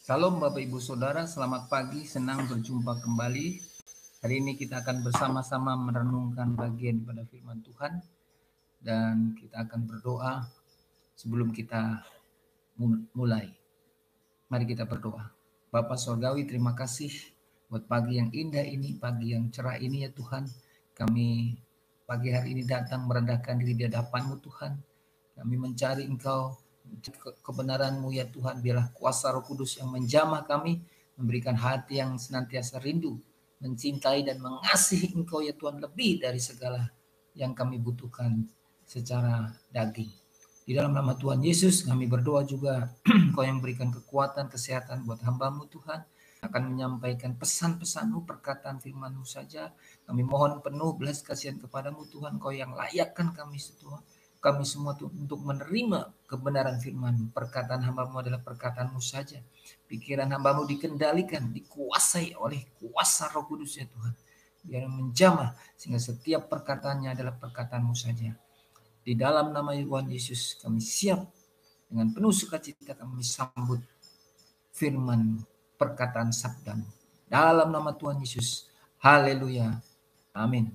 Salam Bapak Ibu Saudara, selamat pagi, senang berjumpa kembali. Hari ini kita akan bersama-sama merenungkan bagian pada firman Tuhan dan kita akan berdoa sebelum kita mulai. Mari kita berdoa. Bapa Surgawi, terima kasih buat pagi yang indah ini, pagi yang cerah ini ya Tuhan. Kami pagi hari ini datang merendahkan diri di hadapan-Mu Tuhan. Kami mencari Engkau, kebenaran-Mu ya Tuhan. Biarlah kuasa Roh Kudus yang menjamah kami, memberikan hati yang senantiasa rindu, mencintai dan mengasihi Engkau ya Tuhan, lebih dari segala yang kami butuhkan secara daging. Di dalam nama Tuhan Yesus kami berdoa juga Engkau yang berikan kekuatan, kesehatan buat hamba-Mu Tuhan, akan menyampaikan pesan-pesan-Mu, perkataan firman-Mu saja. Kami mohon penuh belas kasihan kepadamu Tuhan, Kau yang layakkan kami semua untuk menerima kebenaran firman. Perkataan hamba-Mu adalah perkataan-Mu saja. Pikiran hamba-Mu dikendalikan, dikuasai oleh kuasa Roh Kudus ya Tuhan. Biar menjamah sehingga setiap perkataannya adalah perkataan-Mu saja. Di dalam nama Tuhan Yesus kami siap dengan penuh sukacita kami sambut firman perkataan sabda-Mu. Dalam nama Tuhan Yesus. Haleluya. Amin.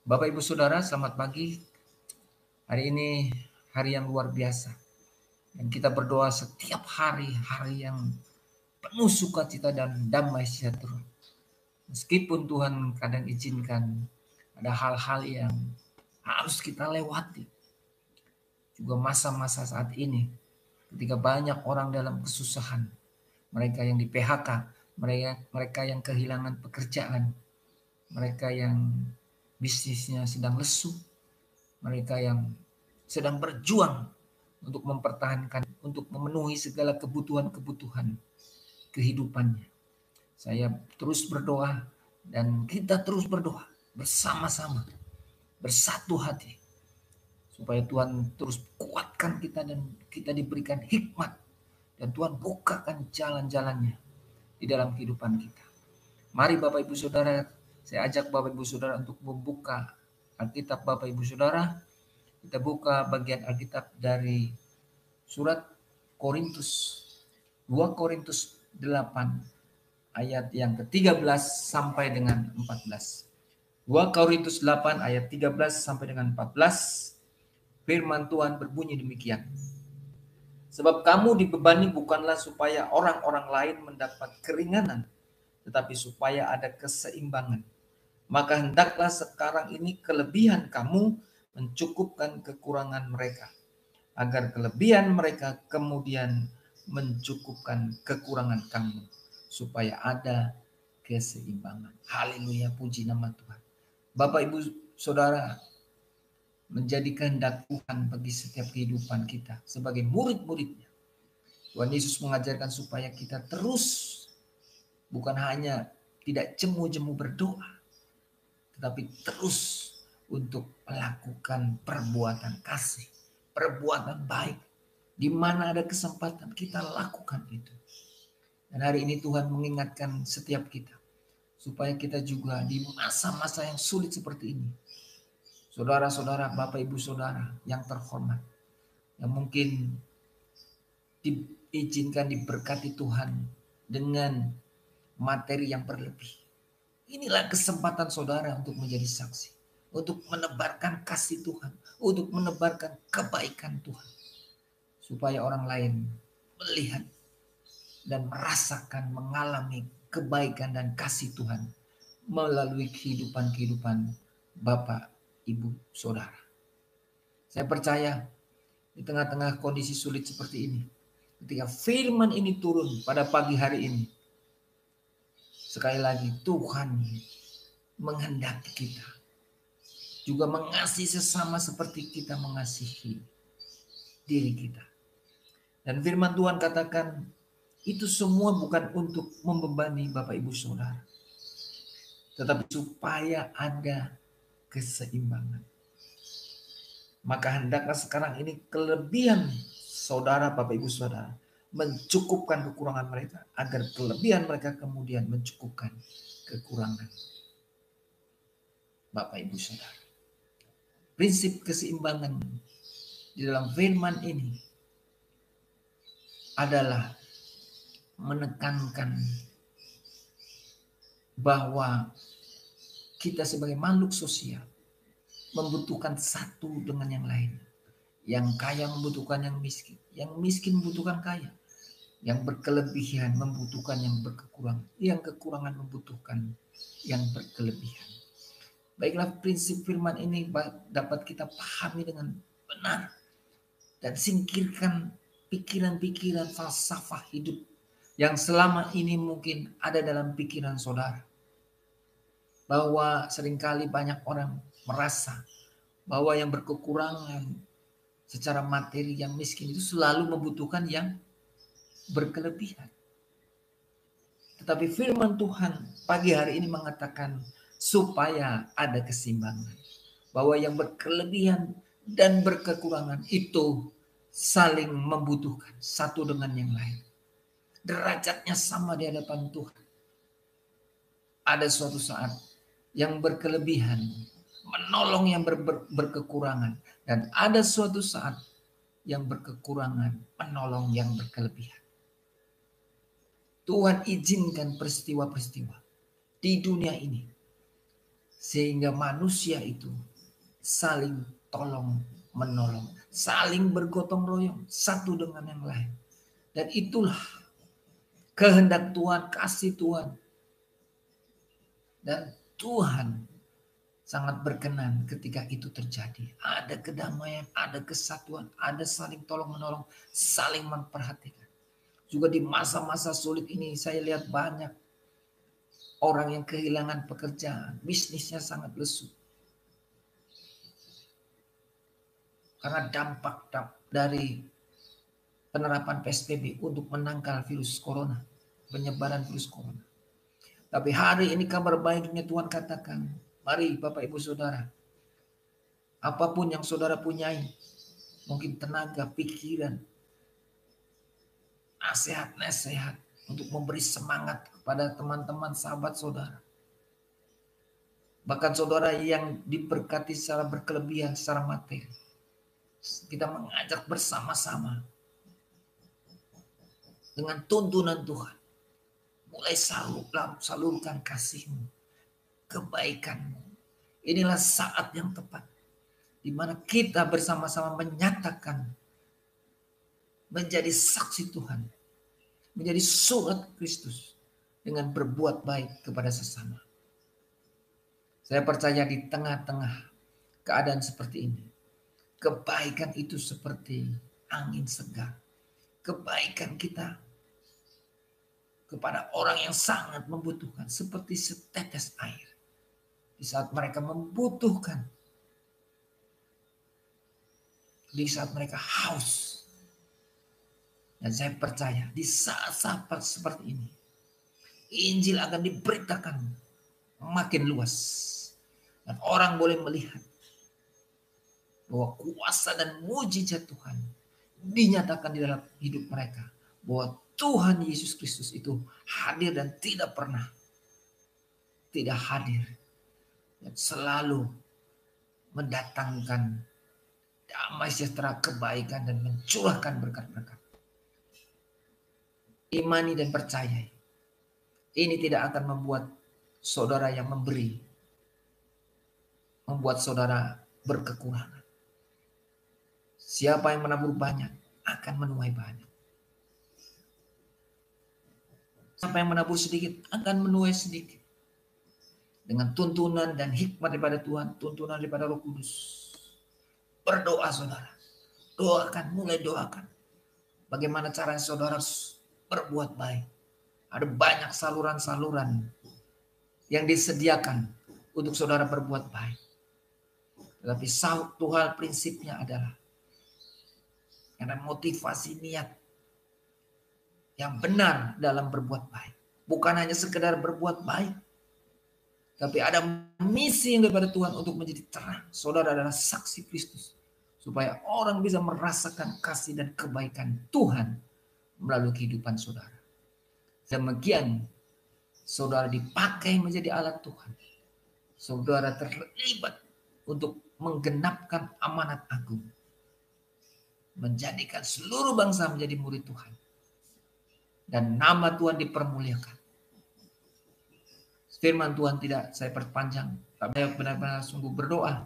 Bapak Ibu Saudara, selamat pagi. Hari ini hari yang luar biasa. Dan kita berdoa setiap hari yang penuh sukacita dan damai sejahtera. Meskipun Tuhan kadang izinkan ada hal-hal yang harus kita lewati. Juga masa-masa saat ini ketika banyak orang dalam kesusahan. Mereka yang di PHK, mereka yang kehilangan pekerjaan, mereka yang bisnisnya sedang lesu, mereka yang sedang berjuang untuk mempertahankan, untuk memenuhi segala kebutuhan-kebutuhan kehidupannya. Saya terus berdoa dan kita terus berdoa bersama-sama, bersatu hati, supaya Tuhan terus kuatkan kita dan kita diberikan hikmat dan Tuhan bukakan jalan-jalannya di dalam kehidupan kita. Mari Bapak Ibu Saudara, saya ajak Bapak Ibu Saudara untuk membuka Alkitab Bapak Ibu Saudara. Kita buka bagian Alkitab dari surat Korintus, 2 Korintus 8 ayat yang ke-13 sampai dengan 14. 2 Korintus 8 ayat 13 sampai dengan 14. Firman Tuhan berbunyi demikian. Sebab kamu dibebani bukanlah supaya orang-orang lain mendapat keringanan, tetapi supaya ada keseimbangan. Maka hendaklah sekarang ini kelebihan kamu mencukupkan kekurangan mereka, agar kelebihan mereka kemudian mencukupkan kekurangan kamu, supaya ada keseimbangan. Haleluya, puji nama Tuhan. Bapak Ibu Saudara, menjadi kehendak Tuhan bagi setiap kehidupan kita sebagai murid-muridnya. Tuhan Yesus mengajarkan supaya kita terus bukan hanya tidak jemu-jemu berdoa, tetapi terus untuk melakukan perbuatan kasih, perbuatan baik. Di mana ada kesempatan kita lakukan itu. Dan hari ini Tuhan mengingatkan setiap kita supaya kita juga di masa-masa yang sulit seperti ini, saudara-saudara, Bapak Ibu Saudara yang terhormat, yang mungkin diizinkan diberkati Tuhan dengan materi yang berlebih. Inilah kesempatan saudara untuk menjadi saksi, untuk menebarkan kasih Tuhan, untuk menebarkan kebaikan Tuhan, supaya orang lain melihat dan merasakan, mengalami kebaikan dan kasih Tuhan melalui kehidupan Bapak, Ibu, Saudara. Saya percaya di tengah-tengah kondisi sulit seperti ini, ketika firman ini turun pada pagi hari ini, sekali lagi Tuhan menghendaki kita juga mengasihi sesama seperti kita mengasihi diri kita. Dan firman Tuhan katakan itu semua bukan untuk membebani Bapak Ibu Saudara, tetapi supaya ada keseimbangan. Maka hendaklah sekarang ini kelebihan saudara, Bapak Ibu Saudara, mencukupkan kekurangan mereka, agar kelebihan mereka kemudian mencukupkan kekurangan Bapak Ibu Saudara. Prinsip keseimbangan di dalam firman ini adalah menekankan bahwa kita sebagai makhluk sosial membutuhkan satu dengan yang lain. Yang kaya membutuhkan yang miskin membutuhkan kaya. Yang berkelebihan membutuhkan yang berkekurangan. Yang kekurangan membutuhkan yang berkelebihan. Baiklah, prinsip firman ini dapat kita pahami dengan benar. Dan singkirkan pikiran-pikiran falsafah hidup yang selama ini mungkin ada dalam pikiran saudara. Bahwa seringkali banyak orang merasa bahwa yang berkekurangan secara materi, yang miskin itu selalu membutuhkan yang berkelebihan. Tetapi firman Tuhan pagi hari ini mengatakan supaya ada keseimbangan. Bahwa yang berkelebihan dan berkekurangan itu saling membutuhkan satu dengan yang lain. Derajatnya sama di hadapan Tuhan. Ada suatu saat yang berkelebihan menolong yang berkekurangan. Dan ada suatu saat yang berkekurangan menolong yang berkelebihan. Tuhan izinkan peristiwa-peristiwa di dunia ini. Sehingga manusia itu saling tolong menolong. Saling bergotong royong satu dengan yang lain. Dan itulah kehendak Tuhan, kasih Tuhan. Dan Tuhan sangat berkenan ketika itu terjadi. Ada kedamaian, ada kesatuan, ada saling tolong-menolong, saling memperhatikan. Juga di masa-masa sulit ini saya lihat banyak orang yang kehilangan pekerjaan, bisnisnya sangat lesu. Karena dampak dari penerapan PSBB untuk menangkal virus corona, penyebaran virus corona. Tapi hari ini kabar baiknya Tuhan katakan, mari Bapak Ibu Saudara, apapun yang saudara punyai, mungkin tenaga, pikiran, nasihat-nasihat untuk memberi semangat kepada teman-teman sahabat saudara. Bahkan saudara yang diberkati secara berkelebihan, secara materi. Kita mengajak bersama-sama dengan tuntunan Tuhan. Mulai salurkan kasih-Mu, kebaikan-Mu. Inilah saat yang tepat di mana kita bersama-sama menyatakan menjadi saksi Tuhan, menjadi surat Kristus dengan berbuat baik kepada sesama. Saya percaya di tengah-tengah keadaan seperti ini, kebaikan itu seperti angin segar. Kebaikan kita kepada orang yang sangat membutuhkan seperti setetes air. Di saat mereka membutuhkan, di saat mereka haus. Dan saya percaya di saat-saat seperti ini, Injil akan diberitakan makin luas. Dan orang boleh melihat bahwa kuasa dan mujizat Tuhan dinyatakan di dalam hidup mereka. Bahwa Tuhan Yesus Kristus itu hadir dan tidak pernah tidak hadir. Dan selalu mendatangkan damai sejahtera, kebaikan, dan mencurahkan berkat-berkat. Imani dan percayai. Ini tidak akan membuat saudara yang memberi, membuat saudara berkekurangan. Siapa yang menabur banyak akan menuai banyak. Siapa yang menabur sedikit akan menuai sedikit. Dengan tuntunan dan hikmat daripada Tuhan, tuntunan daripada Roh Kudus. Berdoa saudara. Doakan, mulai doakan. Bagaimana caranya saudara berbuat baik. Ada banyak saluran-saluran yang disediakan untuk saudara berbuat baik. Tetapi satu hal prinsipnya adalah ada motivasi niat yang benar dalam berbuat baik. Bukan hanya sekedar berbuat baik. Tapi ada misi yang daripada Tuhan untuk menjadi terang. Saudara adalah saksi Kristus. Supaya orang bisa merasakan kasih dan kebaikan Tuhan melalui kehidupan saudara. Demikian saudara dipakai menjadi alat Tuhan. Saudara terlibat untuk menggenapkan amanat agung. Menjadikan seluruh bangsa menjadi murid Tuhan. dan nama Tuhan dipermuliakan. Firman Tuhan tidak saya perpanjang, tapi benar-benar sungguh berdoa.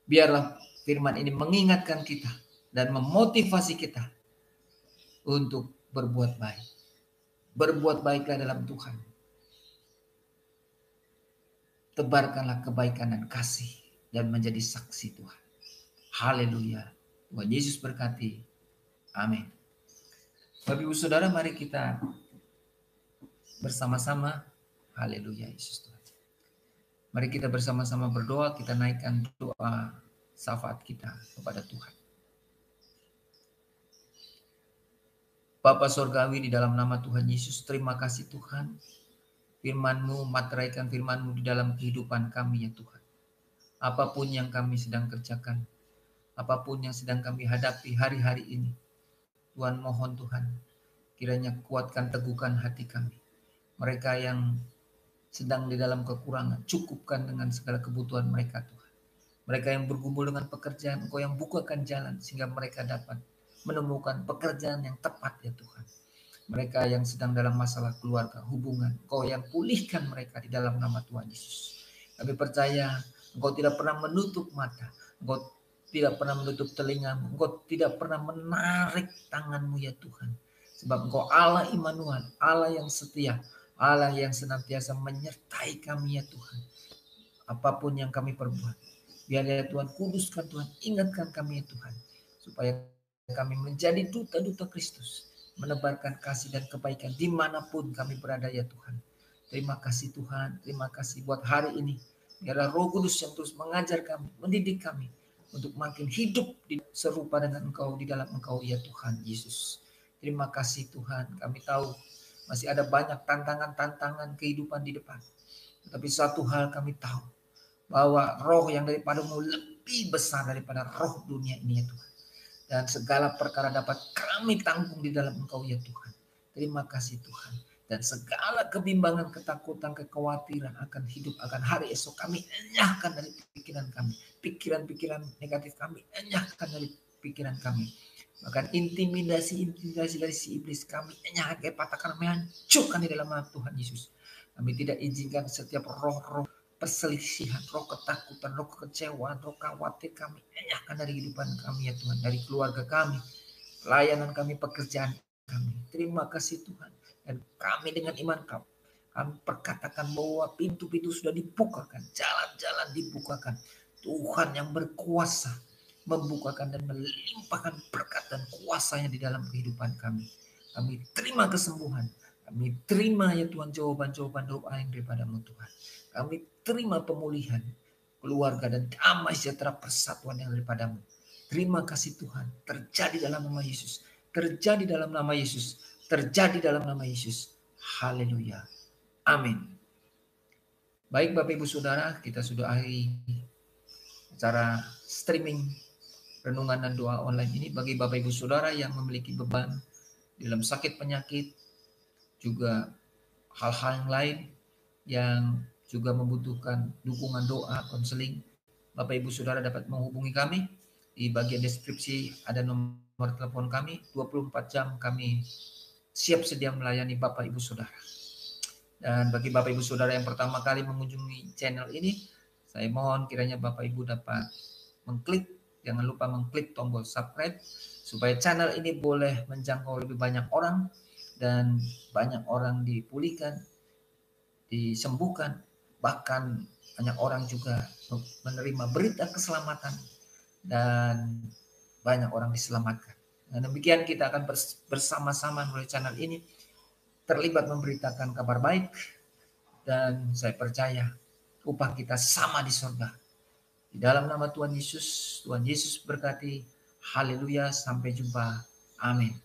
Biarlah firman ini mengingatkan kita dan memotivasi kita untuk berbuat baik. Berbuat baiklah dalam Tuhan. Tebarkanlah kebaikan dan kasih dan menjadi saksi Tuhan. Haleluya. Tuhan Yesus berkati. Amin. Bapak Ibu Saudara, mari kita bersama-sama. Haleluya Yesus Tuhan. Mari kita bersama-sama berdoa, kita naikkan doa syafaat kita kepada Tuhan. Bapa Sorgawi, di dalam nama Tuhan Yesus, terima kasih Tuhan. Firman-Mu, materaikan firman-Mu di dalam kehidupan kami ya Tuhan. Apapun yang kami sedang kerjakan, apapun yang sedang kami hadapi hari-hari ini, Tuhan mohon Tuhan, kiranya kuatkan, teguhkan hati kami. Mereka yang sedang di dalam kekurangan, cukupkan dengan segala kebutuhan mereka Tuhan. Mereka yang bergumul dengan pekerjaan, Engkau yang bukakan jalan sehingga mereka dapat menemukan pekerjaan yang tepat ya Tuhan. Mereka yang sedang dalam masalah keluarga, hubungan, Engkau yang pulihkan mereka di dalam nama Tuhan Yesus. Kami percaya Engkau tidak pernah menutup mata, Engkau tidak pernah menutup telingamu, Engkau tidak pernah menarik tanganmu ya Tuhan. Sebab Engkau Allah Immanuel, Allah yang setia, Allah yang senantiasa menyertai kami ya Tuhan. Apapun yang kami perbuat, biar ya Tuhan kuduskan Tuhan, ingatkan kami ya Tuhan. Supaya kami menjadi duta-duta Kristus, menebarkan kasih dan kebaikan dimanapun kami berada ya Tuhan. Terima kasih Tuhan, terima kasih buat hari ini. Biarlah Roh Kudus yang terus mengajar kami, mendidik kami untuk makin hidup serupa dengan Engkau di dalam Engkau ya Tuhan Yesus. Terima kasih Tuhan, kami tahu masih ada banyak tantangan-tantangan kehidupan di depan. Tapi satu hal kami tahu, bahwa roh yang daripada-Mu lebih besar daripada roh dunia ini ya Tuhan. Dan segala perkara dapat kami tanggung di dalam Engkau ya Tuhan. Terima kasih Tuhan. Dan segala kebimbangan, ketakutan, kekhawatiran akan hidup, akan hari esok kami enyahkan dari pikiran kami. Pikiran-pikiran negatif kami enyahkan dari pikiran kami. Bahkan intimidasi dari si iblis kami enyahkan, patahkan, kami hancurkan di dalam nama Tuhan Yesus. Kami tidak izinkan setiap roh-roh perselisihan, roh ketakutan, roh kekecewaan, roh khawatir kami enyahkan dari kehidupan kami ya Tuhan, dari keluarga kami, pelayanan kami, pekerjaan kami. Terima kasih Tuhan. Dan kami dengan iman kami perkatakan bahwa pintu-pintu sudah dibukakan, jalan-jalan dibukakan. Tuhan yang berkuasa membukakan dan melimpahkan berkat dan kuasa-Nya di dalam kehidupan kami. Kami terima kesembuhan, kami terima ya Tuhan jawaban-jawaban doa yang daripada-Mu Tuhan. Kami terima pemulihan keluarga dan damai sejahtera persatuan yang daripada-Mu. Terima kasih Tuhan. Terjadi dalam nama Yesus. Terjadi dalam nama Yesus. Terjadi dalam nama Yesus. Haleluya. Amin. Baik Bapak Ibu Saudara, kita sudah akhiri acara streaming renungan dan doa online ini. Bagi Bapak Ibu Saudara yang memiliki beban dalam sakit penyakit, juga hal-hal yang lain yang juga membutuhkan dukungan doa, konseling, Bapak Ibu Saudara dapat menghubungi kami. Di bagian deskripsi ada nomor telepon kami. 24 jam kami siap sedia melayani Bapak Ibu Saudara. Dan bagi Bapak Ibu Saudara yang pertama kali mengunjungi channel ini, saya mohon kiranya Bapak Ibu dapat mengklik, jangan lupa mengklik tombol subscribe supaya channel ini boleh menjangkau lebih banyak orang dan banyak orang dipulihkan, disembuhkan, bahkan banyak orang juga menerima berita keselamatan dan banyak orang diselamatkan. Nah, demikian kita akan bersama-sama melalui channel ini terlibat memberitakan kabar baik, dan saya percaya upah kita sama di surga. Di dalam nama Tuhan Yesus berkati. Haleluya, sampai jumpa. Amin.